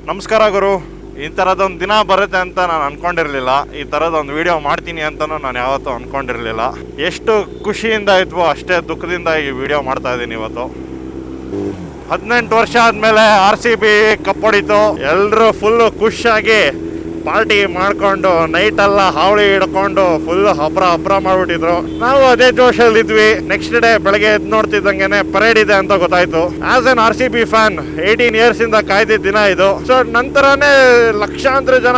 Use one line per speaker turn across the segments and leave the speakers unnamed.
ನಮಸ್ಕಾರ ಗುರು. ಈ ಥರದೊಂದು ದಿನ ಬರುತ್ತೆ ಅಂತ ನಾನು ಅಂದ್ಕೊಂಡಿರಲಿಲ್ಲ. ಈ ಥರದೊಂದು ವಿಡಿಯೋ ಮಾಡ್ತೀನಿ ಅಂತಲೂ ನಾನು ಯಾವತ್ತೂ ಅಂದ್ಕೊಂಡಿರಲಿಲ್ಲ. ಎಷ್ಟು ಖುಷಿಯಿಂದ ಇದ್ವೋ ಅಷ್ಟೇ ದುಃಖದಿಂದ ಈ ವಿಡಿಯೋ ಮಾಡ್ತಾ ಇದ್ದೀನಿ ಇವತ್ತು. 18 ವರ್ಷ ಆದಮೇಲೆ RCB ಕಪ್ ಹೊಡಿತು. ಎಲ್ಲರೂ ಫುಲ್ಲು ಖುಷಿಯಾಗಿ ಪಾರ್ಟಿ ಮಾಡ್ಕೊಂಡು ನೈಟೆಲ್ಲ ಹಾವಳಿ ಹಿಡ್ಕೊಂಡು ಫುಲ್ ಹಬ್ರ ಮಾಡ್ಬಿಟ್ಟಿದ್ರು. ನಾವು ಅದೇ ಜೋಶಲ್ಲಿದ್ವಿ. ನೆಕ್ಸ್ಟ್ ಡೇ ಬೆಳಗ್ಗೆ ಎದ್ದು ನೋಡ್ತಿದ್ದಂಗೆನೆ ಪರೇಡ್ ಇದೆ ಅಂತ ಗೊತ್ತಾಯ್ತು. As N RCB fan 18 years ಇಂದ ಕಾಯ್ದಿದ್ದ ದಿನ ಇದು. ಸೊ ನಂತರನೇ ಲಕ್ಷಾಂತರ ಜನ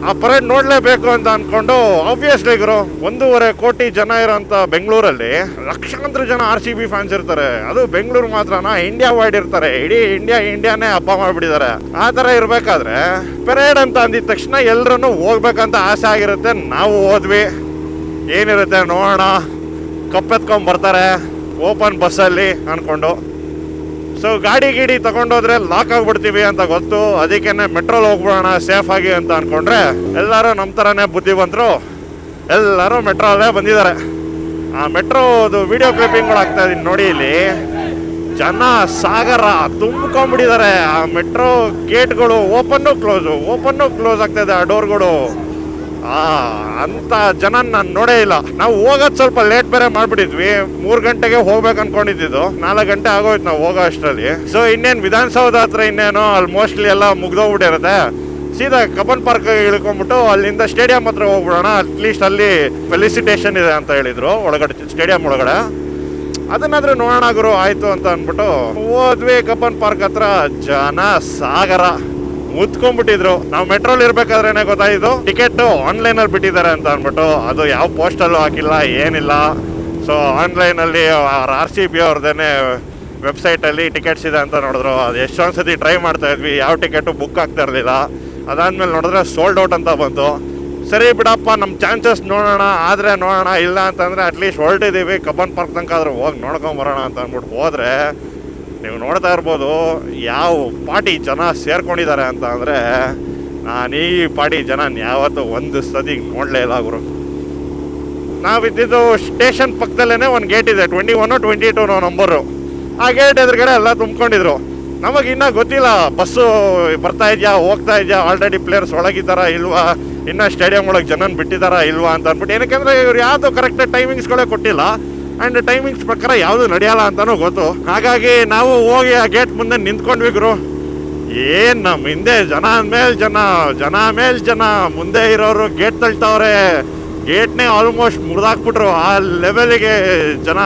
ಆ ಪರೇಡ್ ನೋಡ್ಲೇಬೇಕು ಅಂತ ಅನ್ಕೊಂಡು, ಆಬ್ವಿಯಸ್ಲಿ ಗುರು 1.5 ಕೋಟಿ ಜನ ಇರೋಂತ ಬೆಂಗಳೂರಲ್ಲಿ ಲಕ್ಷಾಂತರ ಜನ RCB ಫ್ಯಾನ್ಸ್ ಇರ್ತಾರೆ. ಅದು ಬೆಂಗಳೂರು ಮಾತ್ರನಾ, ಇಂಡಿಯಾ ವೈಡ್ ಇರ್ತಾರೆ. ಇಡೀ ಇಂಡಿಯಾನೇ ಹಬ್ಬ ಮಾಡ್ಬಿಟ್ಟಿದ್ದಾರೆ. ಆ ತರ ಇರ್ಬೇಕಾದ್ರೆ ಪರೇಡ್ ಅಂತ ಅಂದಿದ ತಕ್ಷಣ ಎಲ್ರೂ ಹೋಗ್ಬೇಕಂತ ಆಸೆ ಆಗಿರುತ್ತೆ. ನಾವು ಹೋದ್ವಿ. ಏನಿರುತ್ತೆ ನೋಡೋಣ, ಕಪ್ಪೆತ್ಕೊಂಡ್ ಬರ್ತಾರೆ ಓಪನ್ ಬಸ್ಸಲ್ಲಿ ಅನ್ಕೊಂಡು. ಸೊ ಗಾಡಿ ತಗೊಂಡೋದ್ರೆ ಲಾಕ್ ಆಗ್ಬಿಡ್ತೀವಿ ಅಂತ ಗೊತ್ತು. ಅದಕ್ಕೇನೆ ಮೆಟ್ರೋಲ್ ಹೋಗ್ಬಿಡೋಣ ಸೇಫ್ ಆಗಿ ಅಂತ ಅನ್ಕೊಂಡ್ರೆ ಎಲ್ಲರೂ ನಮ್ಮ ಥರನೇ ಬುದ್ಧಿವಂತರು. ಎಲ್ಲರೂ ಮೆಟ್ರೋಲ್ಲೇ ಬಂದಿದ್ದಾರೆ. ಆ ಮೆಟ್ರೋದು ವಿಡಿಯೋ ಕ್ಲಿಪ್ಪಿಂಗ್ಗಳು ಆಗ್ತಾ ಇದೀನಿ ನೋಡಿ. ಇಲ್ಲಿ ಜನ ಸಾಗರ ತುಂಬ್ಕೊಂಡ್ಬಿಟ್ಟಿದ್ದಾರೆ. ಆ ಮೆಟ್ರೋ ಗೇಟ್ಗಳು ಓಪನ್ನು ಕ್ಲೋಸ್ ಆಗ್ತಾ ಇದೆ. ಆ ಡೋರ್ಗಳು ಅಂತ ಜನ ನಾನು ನೋಡೇ ಇಲ್ಲ. ನಾವು ಹೋಗೋದು ಸ್ವಲ್ಪ ಲೇಟ್ ಬೇರೆ ಮಾಡ್ಬಿಟ್ಟಿದ್ವಿ. 3 ಗಂಟೆಗೆ ಹೋಗ್ಬೇಕು ಅನ್ಕೊಂಡಿದ್ದು, 4 ಗಂಟೆ ಆಗೋಯ್ತು ನಾವು ಹೋಗೋ ಅಷ್ಟರಲ್ಲಿ. ಸೊ ಇನ್ನೇನು ವಿಧಾನಸೌಧ ಹತ್ರ ಇನ್ನೇನು ಅಲ್ಲಿ ಮೋಸ್ಟ್ಲಿ ಎಲ್ಲ ಮುಗ್ದೋಗ್ಬಿಟ್ಟಿರುತ್ತೆ. ಸೀದಾ ಕಬ್ಬನ್ ಪಾರ್ಕ್ ಇಳ್ಕೊಂಡ್ಬಿಟ್ಟು ಅಲ್ಲಿಂದ ಸ್ಟೇಡಿಯಂ ಹತ್ರ ಹೋಗ್ಬಿಡೋಣ. ಅಟ್ಲೀಸ್ಟ್ ಅಲ್ಲಿ ಫೆಲಿಸಿಟೇಷನ್ ಇದೆ ಅಂತ ಹೇಳಿದ್ರು ಒಳಗಡೆ, ಸ್ಟೇಡಿಯಂ ಒಳಗಡೆ. ಅದನ್ನಾದ್ರೂ ನೋಡೋಣ ಗುರು ಆಯ್ತು ಅಂತ ಅಂದ್ಬಿಟ್ಟು ಹೋದ್ವಿ. ಕಬ್ಬನ್ ಪಾರ್ಕ್ ಹತ್ರ ಜನ ಸಾಗರ ಮುತ್ಕೊಂಡ್ಬಿಟ್ಟಿದ್ರು. ನಾವು ಮೆಟ್ರೋಲ್ ಇರ್ಬೇಕಾದ್ರೇನೆ ಗೊತ್ತಾಯ್ತು ಟಿಕೆಟ್ ಆನ್ಲೈನ್ ಅಲ್ಲಿ ಬಿಟ್ಟಿದ್ದಾರೆ ಅಂತ ಅಂದ್ಬಿಟ್ಟು. ಅದು ಯಾವ ಪೋಸ್ಟಲ್ಲೂ ಹಾಕಿಲ್ಲ, ಏನಿಲ್ಲ. ಸೊ ಆನ್ಲೈನಲ್ಲಿ RCB ಅವ್ರದ್ದೇನೆ ವೆಬ್ಸೈಟಲ್ಲಿ ಟಿಕೆಟ್ಸ್ ಇದೆ ಅಂತ ನೋಡಿದ್ರು. ಅದು ಎಷ್ಟೊಂದು ಸತಿ ಟ್ರೈ ಮಾಡ್ತಾ ಇದ್ವಿ, ಯಾವ ಟಿಕೆಟು ಬುಕ್ ಆಗ್ತಾ ಇರಲಿಲ್ಲ. ಅದಾದ್ಮೇಲೆ ನೋಡಿದ್ರೆ ಸೋಲ್ಡ್ ಔಟ್ ಅಂತ ಬಂತು. ಸರಿ ಬಿಡಪ್ಪ, ನಮ್ಮ ಚಾನ್ಸಸ್ ನೋಡೋಣ, ಆದರೆ ನೋಡೋಣ, ಇಲ್ಲ ಅಂತಂದರೆ ಅಟ್ಲೀಸ್ಟ್ ಹೊರಟಿದ್ದೀವಿ ಕಬ್ಬನ್ ಪಾರ್ಕ್ ತನಕ ಆದರೂ ಹೋಗಿ ನೋಡ್ಕೊಂಬರೋಣ ಅಂತ ಅಂದ್ಬಿಟ್ಟು ಹೋದರೆ ನೀವು ನೋಡ್ತಾ ಇರ್ಬೋದು ಯಾವ ಪಾರ್ಟಿ ಜನ ಸೇರ್ಕೊಂಡಿದ್ದಾರೆ ಅಂತ. ಅಂದರೆ ನಾನು ಈ ಪಾರ್ಟಿ ಜನ ಯಾವತ್ತೂ ಒಂದು ಸತಿ ನೋಡಲೇ ಇಲ್ಲ ಗುರು. ನಾವಿದ್ದಿದ್ದು ಸ್ಟೇಷನ್ ಪಕ್ಕದಲ್ಲೇ ಒಂದು ಗೇಟ್ ಇದೆ, 21 22 ನಂಬರು. ಆ ಗೇಟ್ ಎದುರುಗಡೆ ಎಲ್ಲ ತುಂಬ್ಕೊಂಡಿದ್ರು. ನಮಗಿನ್ನೂ ಗೊತ್ತಿಲ್ಲ ಬಸ್ಸು ಬರ್ತಾ ಇದೆಯಾ ಹೋಗ್ತಾ ಇದೆಯಾ, ಆಲ್ರೆಡಿ ಪ್ಲೇಯರ್ಸ್ ಒಳಗಿದ್ದಾರಾ ಇಲ್ವಾ, ಇನ್ನು ಸ್ಟೇಡಿಯಂ ಒಳಗೆ ಜನನ ಬಿಟ್ಟಿದ್ದಾರಾ ಇಲ್ವಾ ಅಂತ ಅಂದ್ಬಿಟ್ಟು. ಏನಕ್ಕೆಂದರೆ ಇವ್ರು ಯಾವುದು ಕರೆಕ್ಟಾಗಿ ಟೈಮಿಂಗ್ಸ್ಗಳೇ ಕೊಟ್ಟಿಲ್ಲ. ಆ್ಯಂಡ್ ಟೈಮಿಂಗ್ಸ್ ಪ್ರಕಾರ ಯಾವುದು ನಡೆಯಲ್ಲ ಅಂತಲೂ ಗೊತ್ತು. ಹಾಗಾಗಿ ನಾವು ಹೋಗಿ ಆ ಗೇಟ್ ಮುಂದೆ ನಿಂತ್ಕೊಂಡ್ವಿ ಗುರು. ಏನು ನಮ್ಮ ಹಿಂದೆ ಜನ ಮೇಲೆ ಜನ ಮುಂದೆ ಇರೋರು ಗೇಟ್ ತಳ್ತವ್ರೆ. ಗೇಟ್ನೇ ಆಲ್ಮೋಸ್ಟ್ ಮುರಿದಾಕ್ಬಿಟ್ರು. ಆ ಲೆವೆಲಿಗೆ ಜನ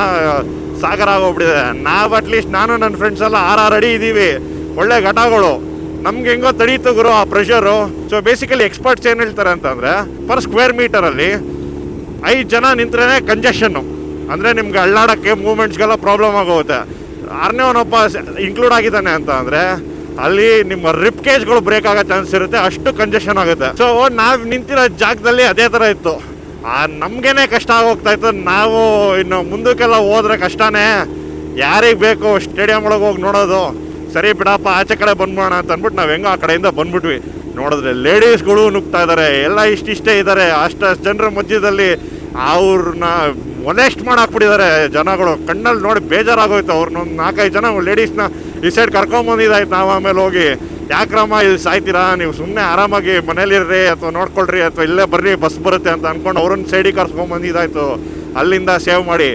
ಸಾಗರ ಆಗೋಗ್ಬಿಟ್ಟಿದೆ. ನಾವು ಅಟ್ಲೀಸ್ಟ್ ನಾನು ನನ್ನ ಫ್ರೆಂಡ್ಸ್ ಎಲ್ಲ 6 ಅಡಿ ಇದ್ದೀವಿ. ಒಳ್ಳೆ ಘಟಗಳು. ನಮ್ಗೆ ಹೆಂಗೋ ತಡೀತು ಗುರು ಆ ಪ್ರೆಷರು. ಸೊ ಬೇಸಿಕಲಿ ಎಕ್ಸ್ಪರ್ಟ್ಸ್ ಏನು ಹೇಳ್ತಾರೆ ಅಂತಂದರೆ ಪರ್ ಸ್ಕ್ವೇರ್ ಮೀಟರಲ್ಲಿ 5 ಜನ ನಿಂತ್ರೆ ಕಂಜೆಷನ್ನು. ಅಂದರೆ ನಿಮ್ಗೆ ಅಳ್ಳಾಡೋಕ್ಕೆ ಮೂವ್ಮೆಂಟ್ಸ್ಗೆಲ್ಲ ಪ್ರಾಬ್ಲಮ್ ಆಗೋಗುತ್ತೆ. 6ನೇ ಒಬ್ಬ ಇನ್ಕ್ಲೂಡ್ ಆಗಿದ್ದಾನೆ ಅಂತ ಅಂದರೆ ಅಲ್ಲಿ ನಿಮ್ಮ ರಿಪ್ ಕೇಜ್ಗಳು ಬ್ರೇಕ್ ಆಗೋ ಚಾನ್ಸ್ ಇರುತ್ತೆ, ಅಷ್ಟು ಕಂಜೆಷನ್ ಆಗುತ್ತೆ. ಸೊ ನಾವು ನಿಂತಿರೋ ಜಾಗದಲ್ಲಿ ಅದೇ ಥರ ಇತ್ತು. ನಮಗೇನೆ ಕಷ್ಟ ಆಗೋಗ್ತಾ ಇತ್ತು. ನಾವು ಇನ್ನು ಮುಂದಕ್ಕೆಲ್ಲ ಹೋದ್ರೆ ಕಷ್ಟನೇ. ಯಾರಿಗೆ ಬೇಕು ಸ್ಟೇಡಿಯಂ ಒಳಗೆ ಹೋಗಿ ನೋಡೋದು. ಸರಿ ಬಿಡಪ್ಪ ಆಚೆ ಕಡೆ ಬಂದ್ಬೋಣ ಅಂತ ಅಂದ್ಬಿಟ್ಟು ನಾವು ಹೆಂಗೋ ಆ ಕಡೆಯಿಂದ ಬಂದ್ಬಿಟ್ವಿ. ನೋಡಿದ್ರೆ ಲೇಡೀಸ್ಗಳು ನುಗ್ತಾ ಇದ್ದಾರೆ, ಎಲ್ಲ ಇಷ್ಟೇ ಇದ್ದಾರೆ. ಅಷ್ಟು ಜನರ ಮಧ್ಯದಲ್ಲಿ ಅವ್ರನ್ನ ಒನೆಸ್ಟ್ ಮಾಡಾಕ್ಬಿಟ್ಟಿದ್ದಾರೆ ಜನಗಳು. ಕಣ್ಣಲ್ಲಿ ನೋಡಿ ಬೇಜಾರಾಗೋಯ್ತು. ಅವ್ರನ್ನೊಂದು 4-5 ಜನ ಲೇಡೀಸ್ನ ಈ ಸೈಡ್ ಕರ್ಕೊಂಬಂದಿದ್ದಾಯ್ತು. ನಾವು ಆಮೇಲೆ ಹೋಗಿ ಯಾಕ್ರಮ್ಮ ಇಲ್ಲಿ ಸಾಯ್ತೀರಾ, ನೀವು ಸುಮ್ಮನೆ ಆರಾಮಾಗಿ ಮನೇಲಿರ್ರಿ ಅಥವಾ ನೋಡ್ಕೊಳ್ರಿ ಅಥವಾ ಇಲ್ಲೇ ಬರ್ರಿ ಬಸ್ ಬರುತ್ತೆ ಅಂತ ಅಂದ್ಕೊಂಡು ಅವ್ರನ್ನ ಸೈಡಿಗೆ ಕರ್ಸ್ಕೊಂಬಂದಿದ್ದಾಯ್ತು. ಅಲ್ಲಿಂದ ಸೇವ್ ಮಾಡಿ.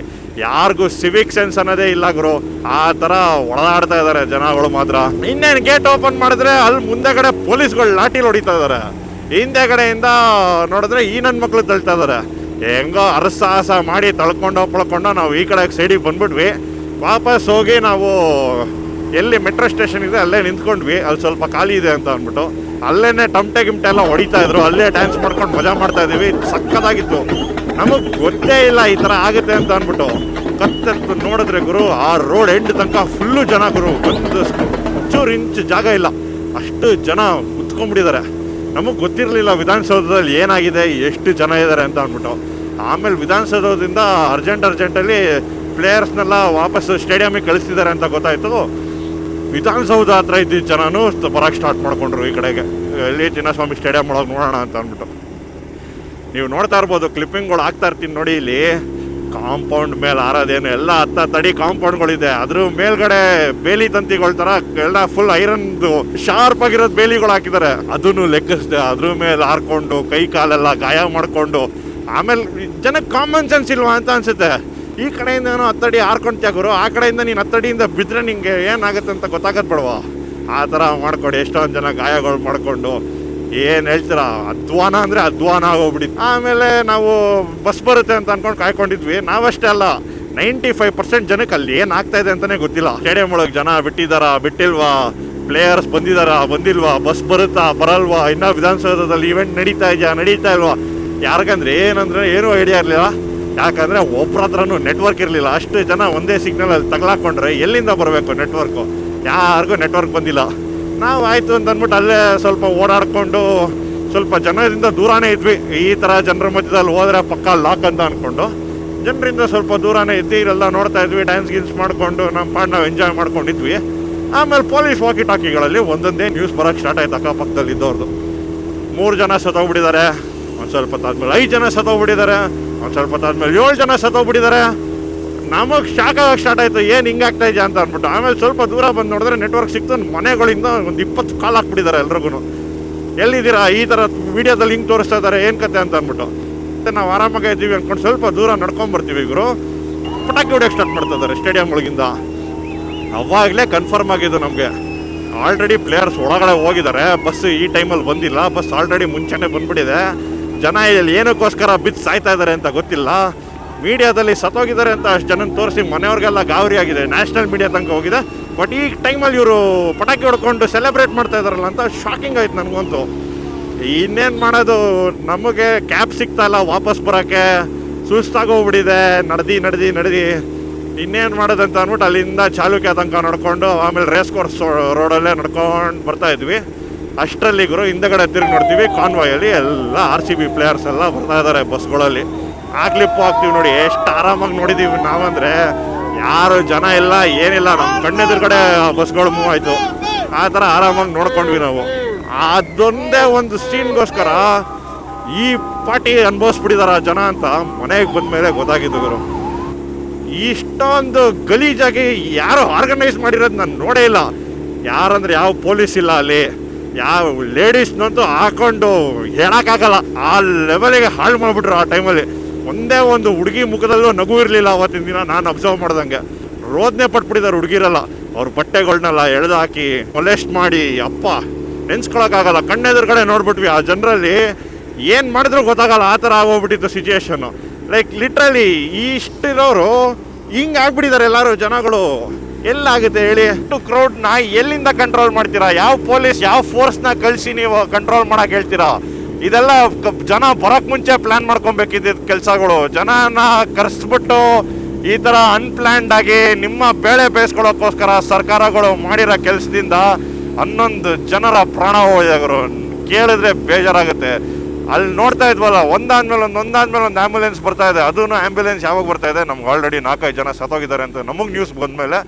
ಯಾರಿಗೂ ಸಿವಿಕ್ ಸೆನ್ಸ್ ಅನ್ನೋದೇ ಇಲ್ಲ ಗುರು. ಆ ಥರ ಒಳದಾಡ್ತಾ ಇದ್ದಾರೆ ಜನಗಳು ಮಾತ್ರ. ಇನ್ನೇನು ಗೇಟ್ ಓಪನ್ ಮಾಡಿದ್ರೆ ಅಲ್ಲಿ ಮುಂದೆಗಡೆ ಪೊಲೀಸ್ಗಳು ಲಾಠಿಲಿ ಹೊಡಿತಾ ಇದ್ದಾರೆ. ಹಿಂದೆ ಕಡೆಯಿಂದ ನೋಡಿದ್ರೆ ಈ ನನ್ನ ಮಕ್ಳು ತಳ್ತಾ ಇದ್ದಾರೆ. ಹೆಂಗೋ ಅರಸಾಹಸ ಮಾಡಿ ತಳ್ಕೊಂಡು ನಾವು ಈ ಕಡೆ ಸೈಡಿಗೆ ಬಂದ್ಬಿಟ್ವಿ. ವಾಪಸ್ ಹೋಗಿ ನಾವು ಎಲ್ಲಿ ಮೆಟ್ರೋ ಸ್ಟೇಷನ್ ಇದೆ ಅಲ್ಲೇ ನಿಂತ್ಕೊಂಡ್ವಿ. ಅಲ್ಲಿ ಸ್ವಲ್ಪ ಖಾಲಿ ಇದೆ ಅಂತ ಅಂದ್ಬಿಟ್ಟು ಅಲ್ಲೇನೆ ಟಮಟೆ ಗಿಮಟೆ ಎಲ್ಲ ಹೊಡಿತಾ ಇದ್ರು. ಅಲ್ಲೇ ಡ್ಯಾನ್ಸ್ ಮಾಡ್ಕೊಂಡು ಮಜಾ ಮಾಡ್ತಾ ಇದ್ದೀವಿ. ಸಕ್ಕತ್ತಾಗಿತ್ತು. ನಮಗೆ ಗೊತ್ತೇ ಇಲ್ಲ ಈ ಥರ ಆಗುತ್ತೆ ಅಂತ ಅಂದ್ಬಿಟ್ಟು. ಕತ್ತೆತ್ತು ನೋಡಿದ್ರೆ ಗುರು ಆ ರೋಡ್ ಎಂಡ್ ತನಕ ಫುಲ್ಲು ಜನ ಗುರು. ಒಂದು ಚೂರು ಇಂಚು ಜಾಗ ಇಲ್ಲ, ಅಷ್ಟು ಜನ ಕುತ್ಕೊಂಡ್ಬಿಟ್ಟಿದ್ದಾರೆ. ನಮಗೆ ಗೊತ್ತಿರಲಿಲ್ಲ ವಿಧಾನಸೌಧದಲ್ಲಿ ಏನಾಗಿದೆ, ಎಷ್ಟು ಜನ ಇದ್ದಾರೆ ಅಂತ ಅಂದ್ಬಿಟ್ಟು. ಆಮೇಲೆ ವಿಧಾನಸೌಧದಿಂದ ಅರ್ಜೆಂಟಲ್ಲಿ ಪ್ಲೇಯರ್ಸ್ನೆಲ್ಲ ವಾಪಸ್ ಸ್ಟೇಡಿಯಮಿಗೆ ಕಳಿಸ್ತಿದ್ದಾರೆ ಅಂತ ಗೊತ್ತಾಯಿತು. ವಿಧಾನಸೌಧ ಹತ್ರ ಇದ್ದಿದ್ದ ಜನನೂ ಬರೋಕ್ಕೆ ಸ್ಟಾರ್ಟ್ ಮಾಡ್ಕೊಂಡ್ರು ಈ ಕಡೆಗೆ, ಎಲ್ಲಿ ಚಿನ್ನಸ್ವಾಮಿ ಸ್ಟೇಡಿಯಂ ಒಳಗೆ ನೋಡೋಣ ಅಂತ ಅಂದ್ಬಿಟ್ಟು. ನೀವು ನೋಡ್ತಾ ಇರ್ಬೋದು ಕ್ಲಿಪ್ಪಿಂಗ್ಗಳು ಆಗ್ತಾ ಇರ್ತೀನಿ ನೋಡಿ. ಇಲ್ಲಿ ಕಾಂಪೌಂಡ್ ಮೇಲೆ ಹಾರೋದೇನು ಎಲ್ಲ ತಡಿ ಕಾಂಪೌಂಡ್ಗಳಿದೆ, ಅದ್ರ ಮೇಲ್ಗಡೆ ಬೇಲಿ ತಂತಿಗಳ ತರ ಎಲ್ಲ ಫುಲ್ ಐರನ್ದು ಶಾರ್ಪ್ ಆಗಿರೋದು ಬೇಲಿಗಳು ಹಾಕಿದ್ದಾರೆ. ಅದನ್ನು ಲೆಕ್ಕಿಸ್ದೆ, ಅದ್ರ ಮೇಲೆ ಹಾರ್ಕೊಂಡು ಕೈ ಕಾಲೆಲ್ಲ ಗಾಯ ಮಾಡ್ಕೊಂಡು. ಆಮೇಲೆ ಜನಕ್ಕೆ ಕಾಮನ್ ಸೆನ್ಸ್ ಇಲ್ವಾ ಅಂತ ಅನ್ಸುತ್ತೆ. ಈ ಕಡೆಯಿಂದ ಏನೋ 10 ಅಡಿ ಹಾರ್ಕೊಂಡ್ತೀಯ ಗುರು, ಆ ಕಡೆಯಿಂದ ನೀನು 10 ಅಡಿಯಿಂದ ಬಿದ್ದರೆ ನಿಂಗೆ ಏನಾಗುತ್ತೆ ಅಂತ ಗೊತ್ತಾಗತ್ತೆ ಬೇಡವಾ? ಆ ಥರ ಮಾಡ್ಕೊಂಡು ಎಷ್ಟೊಂದು ಜನ ಗಾಯಗಳು ಮಾಡಿಕೊಂಡು ಏನು ಹೇಳ್ತೀರಾ, ಅಧ್ವಾನ ಅಂದರೆ ಅಧ್ವಾನ ಆಗೋಗ್ಬಿಟ್ಟಿತ್ತು. ಆಮೇಲೆ ನಾವು ಬಸ್ ಬರುತ್ತೆ ಅಂತ ಅಂದ್ಕೊಂಡು ಕಾಯ್ಕೊಂಡಿದ್ವಿ. ನಾವಷ್ಟೇ ಅಲ್ಲ, 95% ಜನಕ್ಕೆ ಅಲ್ಲಿ ಏನು ಆಗ್ತಾ ಇದೆ ಅಂತಲೇ ಗೊತ್ತಿಲ್ಲ. ಸ್ಟೇಡಿಯಂ ಒಳಗೆ ಜನ ಬಿಟ್ಟಿಲ್ವಾ, ಪ್ಲೇಯರ್ಸ್ ಬಂದಿಲ್ವಾ, ಬಸ್ ಬರುತ್ತಾ ಬರಲ್ವಾ, ಇನ್ನೂ ವಿಧಾನಸೌಧದಲ್ಲಿ ಇವೆಂಟ್ ನಡೀತಾ ಇಲ್ವಾ, ಯಾರಿಗಂದ್ರೆ ಏನೂ ಐಡಿಯಾ ಇರಲಿಲ್ಲ. ಯಾಕಂದರೆ ಒಬ್ಬರ ಹತ್ರನೂ ನೆಟ್ವರ್ಕ್ ಇರಲಿಲ್ಲ. ಅಷ್ಟು ಜನ ಒಂದೇ ಸಿಗ್ನಲಲ್ಲಿ ತಗಲಾಕೊಂಡ್ರೆ ಎಲ್ಲಿಂದ ಬರಬೇಕು ನೆಟ್ವರ್ಕು? ಯಾರಿಗೂ ನೆಟ್ವರ್ಕ್ ಬಂದಿಲ್ಲ. ನಾವು ಆಯಿತು ಅಂತ ಅಂದ್ಬಿಟ್ಟು ಅಲ್ಲೇ ಸ್ವಲ್ಪ ಓಡಾಡಿಕೊಂಡು ಸ್ವಲ್ಪ ಜನರಿಂದ ದೂರನೇ ಇದ್ವಿ. ಈ ಥರ ಜನರ ಮಧ್ಯದಲ್ಲಿ ಹೋದರೆ ಪಕ್ಕ ಲಾಕ್ ಅಂತ ಅಂದ್ಕೊಂಡು ಜನರಿಂದ ಸ್ವಲ್ಪ ದೂರನೇ ಇದ್ದು ಇಲ್ಲೆಲ್ಲ ನೋಡ್ತಾ ಇದ್ವಿ. ಡ್ಯಾನ್ಸ್ ಮಾಡಿಕೊಂಡು ನಮ್ಮ ಪಾಡ್ ನಾವು ಎಂಜಾಯ್ ಮಾಡ್ಕೊಂಡಿದ್ವಿ. ಆಮೇಲೆ ಪೊಲೀಸ್ ವಾಕಿ ಟಾಕಿಗಳಲ್ಲಿ ಒಂದೊಂದೇ ನ್ಯೂಸ್ ಬರೋಕ್ಕೆ ಸ್ಟಾರ್ಟ್ ಆಯ್ತು. ಅಕ್ಕಪಕ್ಕದಲ್ಲಿ ಇದ್ದವ್ರದ್ದು 3 ಜನ ಸತ್ತೋಗ್ಬಿಟ್ಟಿದ್ದಾರೆ, ಒಂದು ಸ್ವಲ್ಪ ಹೊತ್ತಾದ್ಮೇಲೆ 5 ಜನ ಸತ್ತೋಗ್ಬಿಟ್ಟಿದ್ದಾರೆ, ಒಂದು ಸ್ವಲ್ಪ ಹೊತ್ತಾದ್ಮೇಲೆ 7 ಜನ ಸತ್ತೋಗ್ಬಿಟ್ಟಿದ್ದಾರೆ. ನಮಗೆ ಶಾಕ್ ಆಗಕ್ಕೆ ಸ್ಟಾರ್ಟ್ ಆಯಿತು, ಏನು ಹಿಂಗಾಗ್ತಾ ಇದೆಯಾ ಅಂತ ಅಂದ್ಬಿಟ್ಟು. ಆಮೇಲೆ ಸ್ವಲ್ಪ ದೂರ ಬಂದು ನೋಡಿದ್ರೆ ನೆಟ್ವರ್ಕ್ ಸಿಕ್ತು. ಮನೆಗಳಿಂದ ಒಂದು 20 ಕಾಲ್ ಹಾಕ್ಬಿಟ್ಟಿದ್ದಾರೆ ಎಲ್ರಿಗೂ. ಎಲ್ಲಿದ್ದೀರಾ, ಈ ಥರ ವೀಡಿಯೋದಲ್ಲಿ ಹಿಂಗೆ ತೋರಿಸ್ತಾ ಇದ್ದಾರೆ, ಏನು ಕತೆ ಅಂತ ಅಂದ್ಬಿಟ್ಟು. ಮತ್ತು ನಾವು ಆರಾಮಾಗಿ ಇದ್ದೀವಿ ಅಂದ್ಕೊಂಡು ಸ್ವಲ್ಪ ದೂರ ನಡ್ಕೊಂಬರ್ತೀವಿ. ಇವರು ಪಟಾಕಿ ಹೊಡೆಯೋಕ್ಕೆ ಸ್ಟಾರ್ಟ್ ಮಾಡ್ತಾ ಇದ್ದಾರೆ ಸ್ಟೇಡಿಯಂ ಒಳಗಿಂದ. ಅವಾಗಲೇ ಕನ್ಫರ್ಮ್ ಆಗಿದ್ದು ನಮಗೆ, ಆಲ್ರೆಡಿ ಪ್ಲೇಯರ್ಸ್ ಒಳಗಡೆ ಹೋಗಿದ್ದಾರೆ, ಬಸ್ ಈ ಟೈಮಲ್ಲಿ ಬಂದಿಲ್ಲ, ಬಸ್ ಆಲ್ರೆಡಿ ಮುಂಚೆನೇ ಬಂದ್ಬಿಟ್ಟಿದೆ. ಜನ ಇಲ್ಲಿ ಏನಕ್ಕೋಸ್ಕರ ಬಿದ್ದು ಸಾಯ್ತಾ ಇದ್ದಾರೆ ಅಂತ ಗೊತ್ತಿಲ್ಲ. ಮೀಡಿಯಾದಲ್ಲಿ ಸತ್ತೋಗಿದ್ದಾರೆ ಅಂತ ಅಷ್ಟು ಜನ ತೋರಿಸಿ ಮನೆಯವ್ರಿಗೆಲ್ಲ ಗಾಬರಿ ಆಗಿದೆ, ನ್ಯಾಷನಲ್ ಮೀಡಿಯಾ ತನಕ ಹೋಗಿದೆ. ಬಟ್ ಈ ಟೈಮಲ್ಲಿ ಇವರು ಪಟಾಕಿ ಹೊಡ್ಕೊಂಡು ಸೆಲೆಬ್ರೇಟ್ ಮಾಡ್ತಾ ಇದ್ದಾರಲ್ಲ ಅಂತ ಶಾಕಿಂಗ್ ಆಯ್ತು ನನಗಂತೂ. ಇನ್ನೇನು ಮಾಡೋದು, ನಮಗೆ ಕ್ಯಾಬ್ ಸಿಗ್ತಾ ಇಲ್ಲ ವಾಪಸ್ ಬರೋಕ್ಕೆ, ಸುಸ್ತಾಗೋಗ್ಬಿಟ್ಟಿದೆ. ನಡೆದು ಇನ್ನೇನು ಮಾಡೋದಂತ ಅಂದ್ಬಿಟ್ಟು ಅಲ್ಲಿಂದ ಚಾಲುಕ್ಯ ತನಕ ನಡ್ಕೊಂಡು ಆಮೇಲೆ ರೇಸ್ ಕೋರ್ಸ್ ರೋಡಲ್ಲೇ ನಡ್ಕೊಂಡು ಬರ್ತಾ ಇದ್ವಿ. ಅಷ್ಟರಲ್ಲಿ ಗುರು ಹಿಂದಗಡೆ ತಿರುಗಿ ನೋಡ್ತೀವಿ, ಕಾನ್ವಾಯಲ್ಲಿ ಎಲ್ಲ RCB ಪ್ಲೇಯರ್ಸ್ ಎಲ್ಲ ಬರ್ತಾ ಇದ್ದಾರೆ ಬಸ್ಗಳಲ್ಲಿ. ಆ ಕ್ಲಿಪ್ಪು ಹಾಕ್ತೀವಿ ನೋಡಿ, ಎಷ್ಟು ಆರಾಮಾಗಿ ನೋಡಿದ್ದೀವಿ ನಾವಂದರೆ. ಯಾರು ಜನ ಇಲ್ಲ ಏನಿಲ್ಲ, ನಮ್ಮ ಕಣ್ಣೆದುರುಗಡೆ ಬಸ್ಗಳು ಮೂವ್ ಆಯಿತು. ಆ ಥರ ಆರಾಮಾಗಿ ನೋಡ್ಕೊಂಡ್ವಿ ನಾವು. ಅದೊಂದೇ ಒಂದು ಸೀನ್ಗೋಸ್ಕರ ಈ ಪಾರ್ಟಿ ಅನುಭವಿಸ್ಬಿಟ್ಟಿದಾರ ಜನ ಅಂತ ಮನೆಗೆ ಬಂದ ಮೇಲೆ ಗೊತ್ತಾಗಿದ್ದು ಗುರು. ಇಷ್ಟೊಂದು ಗಲೀಜಾಗಿ ಯಾರು ಆರ್ಗನೈಸ್ ಮಾಡಿರೋದು ನಾನು ನೋಡೇ ಇಲ್ಲ. ಯಾರಂದ್ರೆ ಯಾವ ಪೊಲೀಸ್ ಇಲ್ಲ ಅಲ್ಲಿ, ಯಾವ ಲೇಡೀಸ್ನಂತೂ ಹಾಕೊಂಡು ಹೇಳೋಕ್ಕಾಗಲ್ಲ, ಆ ಲೆವೆಲಿಗೆ ಹಾಳು ಮಾಡಿಬಿಟ್ರು. ಆ ಟೈಮಲ್ಲಿ ಒಂದೇ ಒಂದು ಹುಡುಗಿ ಮುಖದಲ್ಲೂ ನಗು ಇರಲಿಲ್ಲ ಅವತ್ತಿನ ದಿನ. ನಾನು ಅಬ್ಸರ್ವ್ ಮಾಡ್ದಂಗೆ ರೋದನೆ ಪಟ್ಬಿಟ್ಟಿದ್ದಾರೆ ಹುಡುಗಿರೆಲ್ಲ. ಅವ್ರ ಬಟ್ಟೆಗಳನ್ನೆಲ್ಲ ಎಳೆದು ಹಾಕಿ ಮೊಲೆಸ್ಟ್ ಮಾಡಿ, ಅಪ್ಪ ನೆನ್ಸ್ಕೊಳಕ್ಕಾಗಲ್ಲ. ಕಣ್ಣೆದುರುಗಡೆ ನೋಡ್ಬಿಟ್ವಿ. ಆ ಜನರಲ್ಲಿ ಏನು ಮಾಡಿದ್ರು ಗೊತ್ತಾಗಲ್ಲ, ಆ ಥರ ಆಗೋಗ್ಬಿಟ್ಟಿತ್ತು ಸಿಚುಯೇಷನ್ನು. ಲೈಕ್ ಲಿಟ್ರಲಿ ಇಷ್ಟಿರೋರು ಹಿಂಗೆ ಆಗ್ಬಿಟ್ಟಿದ್ದಾರೆ ಎಲ್ಲರೂ ಜನಗಳು. ಎಲ್ಲಾಗುತ್ತೆ ಹೇಳಿ? ಅಷ್ಟು ಕ್ರೌಡ್ನ ಎಲ್ಲಿಂದ ಕಂಟ್ರೋಲ್ ಮಾಡ್ತೀರಾ? ಯಾವ ಪೊಲೀಸ್ ಯಾವ ಫೋರ್ಸ್ನ ಕಳಿಸಿ ನೀವು ಕಂಟ್ರೋಲ್ ಮಾಡಕ್ಕೆ ಹೇಳ್ತೀರಾ? ಇದೆಲ್ಲ ಜನ ಬರೋಕ್ಕೆ ಮುಂಚೆ ಪ್ಲ್ಯಾನ್ ಮಾಡ್ಕೊಬೇಕಿದ್ದ ಕೆಲಸಗಳು. ಜನನ ಕರೆಸ್ಬಿಟ್ಟು ಈ ಥರ ಅನ್ಪ್ಲ್ಯಾನ್ಡ್ ಆಗಿ ನಿಮ್ಮ ಬೇಳೆ ಬೇಯಿಸ್ಕೊಳ್ಳೋಕ್ಕೋಸ್ಕರ ಸರ್ಕಾರಗಳು ಮಾಡಿರೋ ಕೆಲಸದಿಂದ 11 ಜನರ ಪ್ರಾಣ ಹೋಗಿದ್ರು. ಕೇಳಿದ್ರೆ ಬೇಜಾರಾಗುತ್ತೆ. ಅಲ್ಲಿ ನೋಡ್ತಾ ಇದ್ವಲ್ಲ, ಒಂದಾದ್ಮೇಲೆ ಒಂದು ಆ್ಯಂಬುಲೆನ್ಸ್ ಬರ್ತಾ ಇದೆ. ಅದೂ ಆ್ಯಂಬುಲೆನ್ಸ್ ಯಾವಾಗ ಬರ್ತಾ ಇದೆ, ನಮ್ಗೆ ಆಲ್ರೆಡಿ 4-5 ಜನ ಸತ್ತೋಗಿದ್ದಾರೆ ಅಂತ ನಮಗೆ ನ್ಯೂಸ್ ಬಂದಮೇಲೆ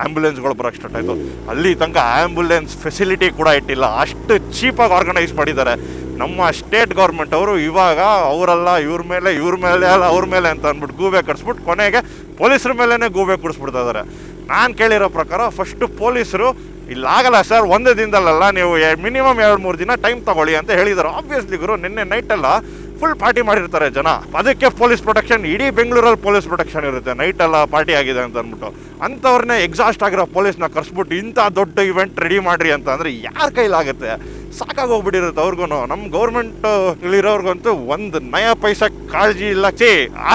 ಆ್ಯಂಬುಲೆನ್ಸ್ಗಳು ಬರೋಕ್ಕೆ ಸ್ಟಾರ್ಟ್ ಆಯಿತು. ಅಲ್ಲಿ ತನಕ ಆ್ಯಂಬುಲೆನ್ಸ್ ಫೆಸಿಲಿಟಿ ಕೂಡ ಇಟ್ಟಿಲ್ಲ, ಅಷ್ಟು ಚೀಪಾಗಿ ಆರ್ಗನೈಸ್ ಮಾಡಿದ್ದಾರೆ ನಮ್ಮ ಸ್ಟೇಟ್ ಗೌರ್ಮೆಂಟ್ ಅವರು. ಇವಾಗ ಅವರಲ್ಲ ಇವ್ರ ಮೇಲೆ ಅಲ್ಲ ಅವ್ರ ಮೇಲೆ ಅಂತ ಅಂದ್ಬಿಟ್ಟು ಗೂಬೆ ಕಟ್ಸ್ಬಿಟ್ಟು ಕೊನೆಗೆ ಪೊಲೀಸರ ಮೇಲೇ ಗೂಬೆ ಕುಡಿಸ್ಬಿಡ್ತಾ ಇದ್ದಾರೆ. ನಾನು ಕೇಳಿರೋ ಪ್ರಕಾರ ಫಸ್ಟು ಪೊಲೀಸರು ಇಲ್ಲಾಗಲ್ಲ ಸರ್, ಒಂದು ದಿನದಲ್ಲ, ನೀವು ಮಿನಿಮಮ್ 2-3 ದಿನ ಟೈಮ್ ತಗೊಳ್ಳಿ ಅಂತ ಹೇಳಿದ್ದಾರೆ. ಆಬ್ವಿಯಸ್ಲಿ ಗುರು, ನಿನ್ನೆ ನೈಟೆಲ್ಲ ಫುಲ್ ಪಾರ್ಟಿ ಮಾಡಿರ್ತಾರೆ ಜನ, ಅದಕ್ಕೆ ಪೊಲೀಸ್ ಪ್ರೊಟೆಕ್ಷನ್, ಇಡೀ ಬೆಂಗಳೂರಲ್ಲಿ ಪೊಲೀಸ್ ಪ್ರೊಟೆಕ್ಷನ್ ಇರುತ್ತೆ. ನೈಟೆಲ್ಲ ಪಾರ್ಟಿ ಆಗಿದೆ ಅಂತ ಅಂದ್ಬಿಟ್ಟು ಅಂಥವ್ರನ್ನೇ ಎಕ್ಸಾಸ್ಟ್ ಆಗಿರೋ ಪೊಲೀಸ್ನ ಕರೆಸ್ಬಿಟ್ಟು ಇಂಥ ದೊಡ್ಡ ಇವೆಂಟ್ ರೆಡಿ ಮಾಡಿರಿ ಅಂತ ಅಂದರೆ ಯಾರ ಕೈಲಾಗುತ್ತೆ? ಸಾಕಾಗೋಗ್ಬಿಟ್ಟಿರುತ್ತೆ ಅವ್ರಿಗೂ. ನಮ್ಮ ಗೌರ್ಮೆಂಟ್ ಇರೋರ್ಗಂತೂ ಒಂದು ನಯ ಪೈಸಾ ಕಾಳಜಿ ಇಲ್ಲ.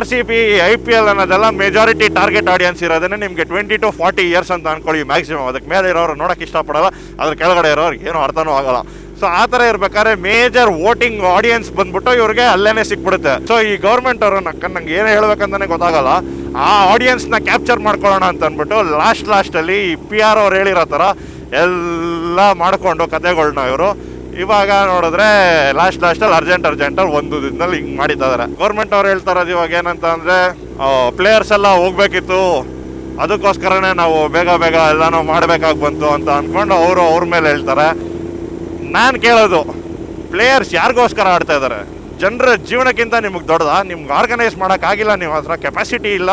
RCB IPL ಅನ್ನೋದೆಲ್ಲ ಮೆಜಾರಿಟಿ ಟಾರ್ಗೆಟ್ ಆಡಿಯನ್ಸ್ ಇರೋದನ್ನೇ ನಿಮಗೆ 20 to 40 ಇಯರ್ಸ್ ಅಂತ ಅನ್ಕೊಳ್ಳಿ ಮ್ಯಾಕ್ಸಿಮಮ್. ಅದಕ್ಕೆ ಮೇಲೆ ಇರೋರು ನೋಡೋಕೆ ಇಷ್ಟಪಡಲ್ಲ, ಅದ್ರ ಕೆಳಗಡೆ ಇರೋರು ಏನೂ ಅರ್ಥನೂ ಆಗಲ್ಲ. ಸೊ ಆ ಥರ ಇರ್ಬೇಕಾದ್ರೆ ಮೇಜರ್ ವೋಟಿಂಗ್ ಆಡಿಯನ್ಸ್ ಬಂದ್ಬಿಟ್ಟು ಇವ್ರಿಗೆ ಅಲ್ಲೇನೆ ಸಿಕ್ಬಿಡುತ್ತೆ. ಸೊ ಈ ಗೌರ್ಮೆಂಟ್ ಅವರು ನಂಗೆ ಏನು ಹೇಳ್ಬೇಕಂತಾನೆ ಗೊತ್ತಾಗಲ್ಲ. ಆ ಆಡಿಯನ್ಸ್ನ ಕ್ಯಾಪ್ಚರ್ ಮಾಡ್ಕೊಳ್ಳೋಣ ಅಂತ ಅಂದ್ಬಿಟ್ಟು ಲಾಸ್ಟಲ್ಲಿ ಈ PR ಅವ್ರು ಹೇಳಿರೋ ಥರ ಎಲ್ಲ ಮಾಡಿಕೊಂಡು ಕತೆಗಳ್ನ ಇವರು ಇವಾಗ ನೋಡಿದ್ರೆ ಲಾಸ್ಟಲ್ಲಿ ಅರ್ಜೆಂಟಲ್ಲಿ ಒಂದು ದಿನದಲ್ಲಿ ಹಿಂಗೆ ಮಾಡಿತಾ ಇದ್ದಾರೆ. ಗೌರ್ಮೆಂಟ್ ಅವ್ರು ಹೇಳ್ತಾ ಇರೋದು ಇವಾಗ ಏನಂತ ಅಂದರೆ, ಪ್ಲೇಯರ್ಸ್ ಎಲ್ಲ ಹೋಗ್ಬೇಕಿತ್ತು, ಅದಕ್ಕೋಸ್ಕರನೇ ನಾವು ಬೇಗ ಎಲ್ಲನೂ ಮಾಡಬೇಕಾಗಿ ಬಂತು ಅಂತ ಅಂದ್ಕೊಂಡು ಅವ್ರ ಮೇಲೆ ಹೇಳ್ತಾರೆ. ನಾನು ಕೇಳೋದು, ಪ್ಲೇಯರ್ಸ್ ಯಾರಿಗೋಸ್ಕರ ಆಡ್ತಾ ಇದ್ದಾರೆ? ಜನರ ಜೀವನಕ್ಕಿಂತ ನಿಮಗೆ ದೊಡ್ಡದಾ? ನಿಮ್ಗೆ ಆರ್ಗನೈಸ್ ಮಾಡೋಕ್ಕಾಗಿಲ್ಲ, ನೀವು ಹತ್ರ ಕೆಪಾಸಿಟಿ ಇಲ್ಲ,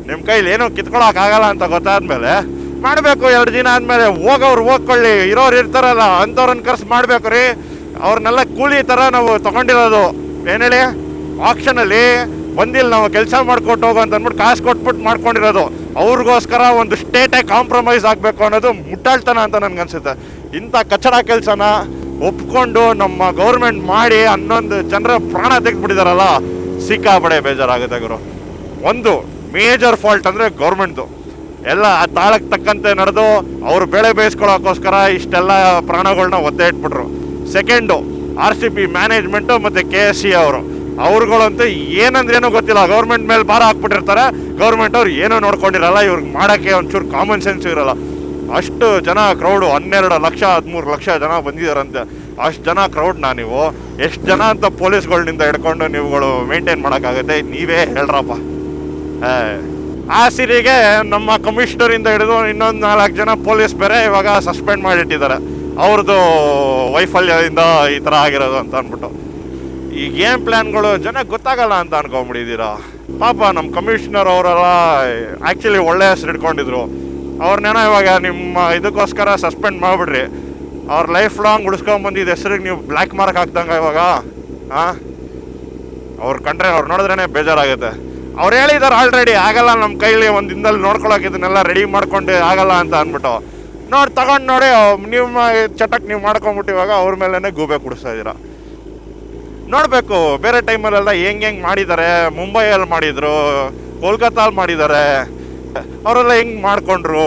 ನಿಮ್ಮ ಕೈಲಿ ಏನೋ ಕಿತ್ಕೊಳಕ್ಕಾಗಲ್ಲ ಅಂತ ಗೊತ್ತಾದ್ಮೇಲೆ ಮಾಡಬೇಕು. 2 ದಿನ ಆದಮೇಲೆ ಹೋಗೋರು ಹೋಗ್ಕೊಳ್ಳಿ, ಇರೋರು ಇರ್ತಾರಲ್ಲ ಅಂಥವ್ರನ್ನ ಕರ್ಸಿ ಮಾಡಬೇಕು ರೀ. ಅವ್ರನ್ನೆಲ್ಲ ಕೂಲಿ ಥರ ನಾವು ತೊಗೊಂಡಿರೋದು. ಏನು ಹೇಳಿ, ಆಕ್ಷನಲ್ಲಿ ಬಂದಿಲ್ಲ ನಾವು ಕೆಲಸ ಮಾಡ್ಕೊಟ್ಟು ಹೋಗೋ ಅಂತ ಅಂದ್ಬಿಟ್ಟು ಕಾಸು ಕೊಟ್ಬಿಟ್ಟು ಮಾಡ್ಕೊಂಡಿರೋದು. ಅವ್ರಿಗೋಸ್ಕರ ಒಂದು ಸ್ಟೇಟೇ ಕಾಂಪ್ರಮೈಸ್ ಆಗಬೇಕು ಅನ್ನೋದು ಮುಟ್ಟಾಳ್ತನ ಅಂತ ನನಗನ್ಸುತ್ತೆ. ಇಂಥ ಕಚಡ ಕೆಲಸನ ಒಪ್ಕೊಂಡು ನಮ್ಮ ಗೌರ್ಮೆಂಟ್ ಮಾಡಿ 11 ಜನರ ಪ್ರಾಣ ತೆಗೆದುಬಿಟ್ಟಿದಾರಲ್ಲ, ಸಿಕ್ಕಾಪಡೆ ಬೇಜಾರಾಗುತ್ತೆ ಗುರು. ಒಂದು ಮೇಜರ್ ಫಾಲ್ಟ್ ಅಂದರೆ ಗೌರ್ಮೆಂಟ್ದು. ಎಲ್ಲ ಆ ತಾಳಕ್ಕೆ ತಕ್ಕಂತೆ ನಡೆದು ಅವರು ಬೆಳೆ ಬೇಯಿಸ್ಕೊಳ್ಳೋಕ್ಕೋಸ್ಕರ ಇಷ್ಟೆಲ್ಲ ಪ್ರಾಣಗಳನ್ನ ಒತ್ತೆ ಇಟ್ಬಿಟ್ರು. ಸೆಕೆಂಡು RCB ಮ್ಯಾನೇಜ್ಮೆಂಟು ಮತ್ತು KSC ಅವ್ರುಗಳಂತೂ ಏನಂದ್ರೇನೋ ಗೊತ್ತಿಲ್ಲ, ಗೌರ್ಮೆಂಟ್ ಮೇಲೆ ಭಾರ ಹಾಕ್ಬಿಟ್ಟಿರ್ತಾರೆ. ಗೌರ್ಮೆಂಟ್ ಅವ್ರು ಏನೋ ನೋಡ್ಕೊಂಡಿರಲ್ಲ, ಇವ್ರಿಗೆ ಮಾಡೋಕ್ಕೆ ಒಂಚೂರು ಕಾಮನ್ ಸೆನ್ಸ್ ಇರಲ್ಲ. ಅಷ್ಟು ಜನ ಕ್ರೌಡು, 12 ಲಕ್ಷ 13 ಲಕ್ಷ ಜನ ಬಂದಿದ್ದಾರಂತೆ. ಅಷ್ಟು ಜನ ಕ್ರೌಡ್ನ ನೀವು ಎಷ್ಟು ಜನ ಅಂತ ಪೊಲೀಸ್ಗಳಿಂದ ಹಿಡ್ಕೊಂಡು ನೀವುಗಳು ಮೇಂಟೈನ್ ಮಾಡೋಕ್ಕಾಗುತ್ತೆ? ನೀವೇ ಹೇಳ್ರಪ್ಪ. ಆ ಸಿರಿಗೆ ನಮ್ಮ ಕಮಿಷನರಿಂದ ಹಿಡಿದು ಇನ್ನೊಂದು 4 ಜನ ಪೊಲೀಸ್ ಬೇರೆ ಇವಾಗ ಸಸ್ಪೆಂಡ್ ಮಾಡಿಟ್ಟಿದ್ದಾರೆ, ಅವ್ರದ್ದು ವೈಫಲ್ಯದಿಂದ ಈ ಥರ ಆಗಿರೋದು ಅಂತ ಅಂದ್ಬಿಟ್ಟು. ಈ ಗೇಮ್ ಪ್ಲ್ಯಾನ್ಗಳು ಜನಕ್ಕೆ ಗೊತ್ತಾಗಲ್ಲ ಅಂತ ಅನ್ಕೊಂಬಿಟ್ಟಿದ್ದೀರಾ. ಪಾಪ ನಮ್ಮ ಕಮಿಷನರ್ ಅವರೆಲ್ಲ ಆ್ಯಕ್ಚುಲಿ ಒಳ್ಳೆ ಹೆಸರು ಇಟ್ಕೊಂಡಿದ್ರು. ಅವ್ರನ್ನೇನೋ ಇವಾಗ ನಿಮ್ಮ ಇದಕ್ಕೋಸ್ಕರ ಸಸ್ಪೆಂಡ್ ಮಾಡಿಬಿಡ್ರಿ. ಅವ್ರ ಲೈಫ್ ಲಾಂಗ್ ಉಳಿಸ್ಕೊಂಬಂದಿದ್ದ ಹೆಸರಿಗೆ ನೀವು ಬ್ಲ್ಯಾಕ್ ಮಾರ್ಕ್ ಹಾಕ್ದಂಗೆ ಇವಾಗ. ಅವ್ರು ಕಂಡ್ರೆ ಅವ್ರು ನೋಡಿದ್ರೇ ಬೇಜಾರಾಗುತ್ತೆ. ಅವ್ರು ಹೇಳಿದಾರೆ ಆಲ್ರೆಡಿ, ಆಗಲ್ಲ ನಮ್ಮ ಕೈಲಿ ಒಂದು ದಿನದಲ್ಲಿ ನೋಡ್ಕೊಳಕ್ಕೆ ಇದನ್ನೆಲ್ಲ ರೆಡಿ ಮಾಡ್ಕೊಂಡು ಆಗಲ್ಲ ಅಂತ ಅಂದ್ಬಿಟ್ಟು. ತಗೊಂಡು ನೋಡಿ ನಿಮ್ಮ ಚಟಕ್ಕೆ ನೀವು ಮಾಡ್ಕೊಂಬಿಟ್ಟು ಇವಾಗ ಅವ್ರ ಮೇಲೇ ಗೂಬೆ ಕುಡಿಸ್ತಾ ಇದ್ದೀರಾ. ನೋಡಬೇಕು ಬೇರೆ ಟೈಮಲ್ಲೆಲ್ಲ ಹೆಂಗೆ ಮಾಡಿದ್ದಾರೆ. ಮುಂಬೈಯಲ್ಲಿ ಮಾಡಿದರು, ಕೋಲ್ಕತ್ತಾಲ್ಲಿ ಮಾಡಿದ್ದಾರೆ. ಅವರೆಲ್ಲ ಹೆಂಗೆ ಮಾಡಿಕೊಂಡ್ರು,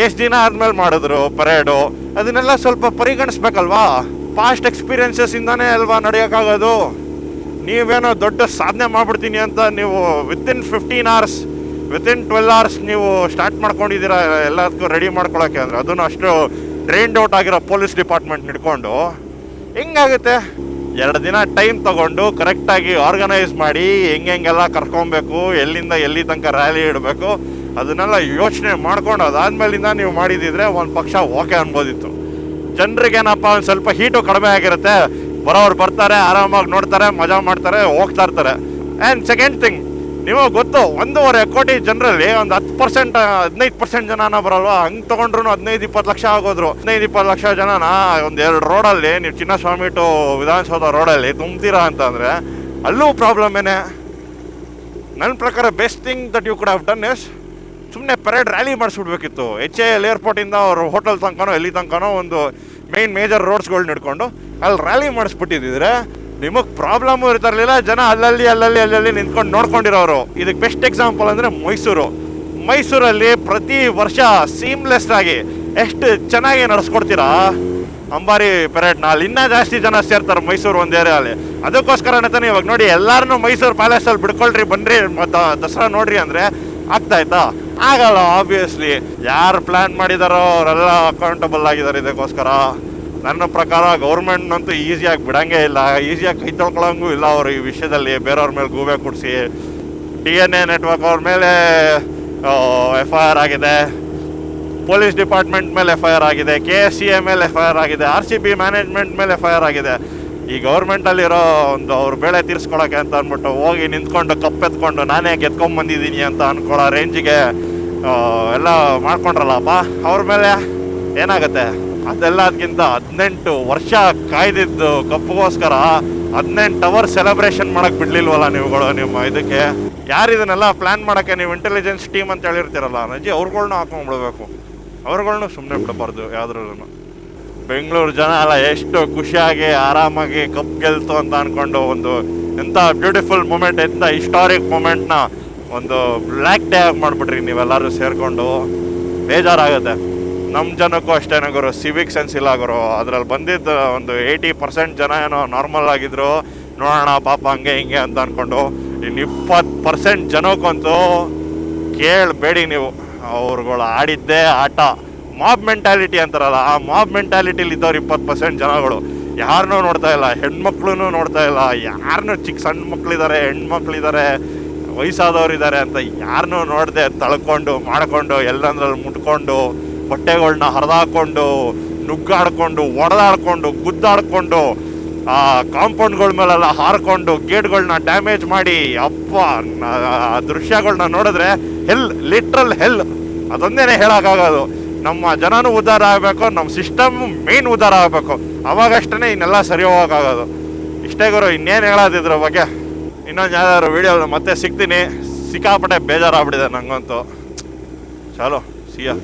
ಎಷ್ಟು ದಿನ ಆದಮೇಲೆ ಮಾಡಿದ್ರು ಪರೇಡು, ಅದನ್ನೆಲ್ಲ ಸ್ವಲ್ಪ ಪರಿಗಣಿಸ್ಬೇಕಲ್ವಾ. ಪಾಸ್ಟ್ ಎಕ್ಸ್ಪೀರಿಯನ್ಸಸ್ಸಿಂದನೇ ಅಲ್ವಾ ನಡೆಯೋಕ್ಕಾಗೋದು. ನೀವೇನೋ ದೊಡ್ಡ ಸಾಧನೆ ಮಾಡಿಬಿಡ್ತೀನಿ ಅಂತ ನೀವು ವಿತಿನ್ 15 hours, ವಿತಿನ್ 12 hours ನೀವು ಸ್ಟಾರ್ಟ್ ಮಾಡ್ಕೊಂಡಿದ್ದೀರಾ ಎಲ್ಲದಕ್ಕೂ ರೆಡಿ ಮಾಡ್ಕೊಳಕ್ಕೆ. ಅಂದರೆ ಅದನ್ನು ಅಷ್ಟು ಟ್ರೈನ್ಡ್ ಔಟ್ ಆಗಿರೋ ಪೊಲೀಸ್ ಡಿಪಾರ್ಟ್ಮೆಂಟ್ ಹಿಡ್ಕೊಂಡು ಹೆಂಗಾಗುತ್ತೆ? 2 ದಿನ ಟೈಮ್ ತೊಗೊಂಡು ಕರೆಕ್ಟಾಗಿ ಆರ್ಗನೈಸ್ ಮಾಡಿ ಹೆಂಗೆಲ್ಲ ಕರ್ಕೊಬೇಕು, ಎಲ್ಲಿಂದ ಎಲ್ಲಿ ತನಕ ರ್ಯಾಲಿ ಇಡಬೇಕು, ಅದನ್ನೆಲ್ಲ ಯೋಚನೆ ಮಾಡ್ಕೊಂಡು ಅದಾದ್ಮೇಲಿಂದ ನೀವು ಮಾಡಿದಿದ್ರೆ ಒಂದು ಪಕ್ಷ ಓಕೆ ಅನ್ಬೋದಿತ್ತು. ಜನರಿಗೇನಪ್ಪ ಒಂದು ಸ್ವಲ್ಪ ಹೀಟು ಕಡಿಮೆ ಆಗಿರುತ್ತೆ, ಬರೋರು ಬರ್ತಾರೆ, ಆರಾಮಾಗಿ ನೋಡ್ತಾರೆ, ಮಜಾ ಮಾಡ್ತಾರೆ, ಹೋಗ್ತಾ ಇರ್ತಾರೆ. ಆ್ಯಂಡ್ ಸೆಕೆಂಡ್ ಥಿಂಗ್, ನೀವು ಗೊತ್ತು 1.5 ಕೋಟಿ ಜನರಲ್ಲಿ ಒಂದು 10% 15% ಜನನ ಬರಲ್ವಾ? ಹಂಗೆ ತೊಗೊಂಡ್ರು 15-20 ಲಕ್ಷ ಆಗೋದ್ರು. 15-20 ಲಕ್ಷ ಜನನ ಒಂದು 2 ರೋಡಲ್ಲಿ ನೀವು ಚಿನ್ನಸ್ವಾಮಿ ಟು ವಿಧಾನಸೌಧ ರೋಡಲ್ಲಿ ತುಂಬ್ತೀರಾ ಅಂತಂದರೆ ಅಲ್ಲೂ ಪ್ರಾಬ್ಲಮ್ ಏನೇ. ನನ್ನ ಪ್ರಕಾರ best thing that you could have done is ಸುಮ್ಮನೆ ಪರೇಡ್ ರ್ಯಾಲಿ ಮಾಡಿಸ್ಬಿಡ್ಬೇಕಿತ್ತು. HAL ಏರ್ಪೋರ್ಟಿಂದ ಅವ್ರ ಹೋಟೆಲ್ ತನಕನೋ ಎಲ್ಲಿ ತನಕನೋ ಒಂದು ಮೇಜರ್ ರೋಡ್ಸ್ಗಳ್ನ ಹಿಡ್ಕೊಂಡು ಅಲ್ಲಿ ರ್ಯಾಲಿ ಮಾಡಿಸ್ಬಿಟ್ಟಿದ್ದಿದ್ರೆ ನಿಮಗೆ ಪ್ರಾಬ್ಲಮ್ಮು ಇರ್ತಿರ್ಲಿಲ್ಲ. ಜನ ಅಲ್ಲಲ್ಲಿ ನಿಂತ್ಕೊಂಡು ನೋಡ್ಕೊಂಡಿರೋರು. ಇದಕ್ಕೆ ಬೆಸ್ಟ್ ಎಕ್ಸಾಂಪಲ್ ಅಂದರೆ ಮೈಸೂರಲ್ಲಿ ಪ್ರತಿ ವರ್ಷ ಸೀಮ್ಲೆಸ್ ಆಗಿ ಎಷ್ಟು ಚೆನ್ನಾಗಿ ನಡೆಸ್ಕೊಡ್ತೀರಾ ಅಂಬಾರಿ ಪರೇಡ್ನ. ಅಲ್ಲಿ ಇನ್ನೂ ಜಾಸ್ತಿ ಜನ ಸೇರ್ತಾರೆ ಮೈಸೂರು ಒಂದು ಏರಿಯಲ್ಲಿ. ಅದಕ್ಕೋಸ್ಕರನೇ ತಾನೇ ಇವಾಗ ನೋಡಿ ಎಲ್ಲರೂ ಮೈಸೂರು ಪ್ಯಾಲೇಸಲ್ಲಿ ಬಿಡ್ಕೊಳ್ರಿ, ಬನ್ನಿರಿ ದಸರಾ ನೋಡ್ರಿ ಅಂದರೆ ಆಗ್ತಾಯ್ತಾ? ಆಗಲ್ಲ. ಆಬ್ವಿಯಸ್ಲಿ ಯಾರು ಪ್ಲ್ಯಾನ್ ಮಾಡಿದಾರೋ ಅವರೆಲ್ಲ ಅಕೌಂಟಬಲ್ ಆಗಿದ್ದಾರೆ ಇದಕ್ಕೋಸ್ಕರ. ನನ್ನ ಪ್ರಕಾರ ಗೌರ್ಮೆಂಟ್ನಂತೂ ಈಸಿಯಾಗಿ ಬಿಡೋಂಗೇ ಇಲ್ಲ, ಈಸಿಯಾಗಿ ಕೈ ತೊಳ್ಕೊಳ್ಳೋಂಗೂ ಇಲ್ಲ ಅವರು ಈ ವಿಷಯದಲ್ಲಿ. ಬೇರೆಯವ್ರ ಮೇಲೆ ಗೂಬೆ ಕುಡಿಸಿ DNA ನೆಟ್ವರ್ಕ್ ಅವ್ರ ಮೇಲೆ FIR ಆಗಿದೆ, ಪೊಲೀಸ್ ಡಿಪಾರ್ಟ್ಮೆಂಟ್ ಮೇಲೆ FIR ಆಗಿದೆ, KSCA ಮೇಲೆ FIR ಆಗಿದೆ, RCB ಮ್ಯಾನೇಜ್ಮೆಂಟ್ ಮೇಲೆ FIR ಆಗಿದೆ. ಈ ಗೌರ್ಮೆಂಟಲ್ಲಿರೋ ಒಂದು ಅವ್ರ ಬೆಳೆ ತೀರಿಸ್ಕೊಳಕ್ಕೆ ಅಂತ ಅಂದ್ಬಿಟ್ಟು ಹೋಗಿ ನಿಂತ್ಕೊಂಡು ಕಪ್ಪೆತ್ಕೊಂಡು ನಾನೇ ಗೆದ್ಕೊಂಬಂದಿದ್ದೀನಿ ಅಂತ ಅಂದ್ಕೊಳ್ಳೋ ರೇಂಜಿಗೆ ಎಲ್ಲ ಮಾಡ್ಕೊಂಡ್ರಲ್ಲಪ್ಪ. ಅವ್ರ ಮೇಲೆ ಏನಾಗುತ್ತೆ? ಅದೆಲ್ಲ ಅದಕ್ಕಿಂತ 18 ವರ್ಷ ಕಾಯ್ದಿದ್ದು ಕಪ್ಪಿಗೋಸ್ಕರ 18 hour ಸೆಲೆಬ್ರೇಷನ್ ಮಾಡೋಕ್ಕೆ ಬಿಡಲಿಲ್ವಲ್ಲ ನೀವುಗಳು ನಿಮ್ಮ ಇದಕ್ಕೆ. ಯಾರು ಇದನ್ನೆಲ್ಲ ಪ್ಲ್ಯಾನ್ ಮಾಡೋಕ್ಕೆ ನೀವು ಇಂಟೆಲಿಜೆನ್ಸ್ ಟೀಮ್ ಅಂತ ಹೇಳಿರ್ತೀರಲ್ಲ ನಜ್ಜಿ, ಅವ್ರುಗಳ್ನ ಹಾಕೊಂಡ್ಬಿಡ್ಬೇಕು. ಅವ್ರುಗಳ್ನು ಸುಮ್ಮನೆ ಬಿಡಬಾರ್ದು ಯಾವ್ದ್ರೂ. ಬೆಂಗಳೂರು ಜನ ಎಲ್ಲ ಎಷ್ಟು ಖುಷಿಯಾಗಿ ಆರಾಮಾಗಿ ಕಪ್ ಗೆಲ್ತು ಅಂತ ಅಂದ್ಕೊಂಡು ಒಂದು ಎಂಥ ಬ್ಯೂಟಿಫುಲ್ ಮೂಮೆಂಟ್, ಎಂಥ ಹಿಸ್ಟಾರಿಕ್ ಮೂಮೆಂಟ್ನ ಒಂದು ಬ್ಲ್ಯಾಕ್ ಡೇ ಆಗಿ ಮಾಡಿಬಿಟ್ರಿ ನೀವೆಲ್ಲರೂ ಸೇರಿಕೊಂಡು. ಬೇಜಾರಾಗುತ್ತೆ. ನಮ್ಮ ಜನಕ್ಕೂ ಅಷ್ಟೇ ಗುರು, ಸಿವಿಕ್ ಸೆನ್ಸ್ ಇಲ್ಲ ಗುರು. ಅದರಲ್ಲಿ ಬಂದಿದ್ದು ಒಂದು 80% ಜನ ಏನೋ ನಾರ್ಮಲ್ ಆಗಿದ್ರು, ನೋಡೋಣ ಪಾಪ ಹಂಗೆ ಹಿಂಗೆ ಅಂತ ಅಂದ್ಕೊಂಡು. ಇನ್ನು 20% ಜನಕ್ಕಂತೂ ಕೇಳಬೇಡಿ ನೀವು, ಅವ್ರುಗಳು ಆಡಿದ್ದೇ ಆಟ. ಮಾಬ್ ಮೆಂಟಾಲಿಟಿ ಅಂತಾರಲ್ಲ, ಆ ಮಾಬ್ ಮೆಂಟಾಲಿಟಿಲಿ ಇದ್ದವ್ರು 20% ಜನಗಳು ಯಾರನ್ನೂ ನೋಡ್ತಾ ಇಲ್ಲ, ಹೆಣ್ಮಕ್ಳು ನೋಡ್ತಾ ಇಲ್ಲ. ಯಾರನ್ನೂ ಸಣ್ಣ ಮಕ್ಕಳಿದ್ದಾರೆ, ಹೆಣ್ಮಕ್ಳಿದ್ದಾರೆ, ವಯಸ್ಸಾದವ್ರಿದ್ದಾರೆ ಅಂತ ಯಾರನ್ನೂ ನೋಡದೆ ತಳ್ಕೊಂಡು ಮಾಡ್ಕೊಂಡು ಎಲ್ಲಂದ್ರಲ್ಲಿ ಮುಟ್ಕೊಂಡು ಬಟ್ಟೆಗಳ್ನ ಹರಿದಾಕೊಂಡು ನುಗ್ಗಾಡ್ಕೊಂಡು ಒಡೆದಾಡ್ಕೊಂಡು ಗುದ್ದಾಡ್ಕೊಂಡು ಆ ಕಾಂಪೌಂಡ್ಗಳ ಮೇಲೆಲ್ಲ ಹಾರ್ಕೊಂಡು ಗೇಟ್ಗಳನ್ನ ಡ್ಯಾಮೇಜ್ ಮಾಡಿ ಅಪ್ಪ ಆ ದೃಶ್ಯಗಳನ್ನ ನೋಡಿದ್ರೆ ಹೆಲ್, ಲಿಟ್ರಲ್ ಹೆಲ್. ಅದೊಂದೇನೆ ಹೇಳೋಕ್ಕಾಗೋದು. ನಮ್ಮ ಜನನೂ ಉದ್ಧಾರ ಆಗಬೇಕು, ನಮ್ಮ ಸಿಸ್ಟಮ್ ಮೇನ್ ಉದ್ಧಾರ ಆಗಬೇಕು, ಅವಾಗಷ್ಟೇ ಇನ್ನೆಲ್ಲ ಸರಿ ಹೋಗೋಕ್ಕಾಗೋದು. ಇಷ್ಟೇ ಗುರು, ಇನ್ನೇನು ಹೇಳೋದಿದ್ರ ಬಗ್ಗೆ. ಇನ್ನೊಂದು ಯಾವ್ದಾದ್ರು ವೀಡಿಯೋ ಮತ್ತೆ ಸಿಗ್ತೀನಿ. ಸಿಕ್ಕಾಪಟ್ಟೆ ಬೇಜಾರಾಗ್ಬಿಟ್ಟಿದೆ ನನಗಂತೂ. ಚಲೋ ಸಿಯಾ.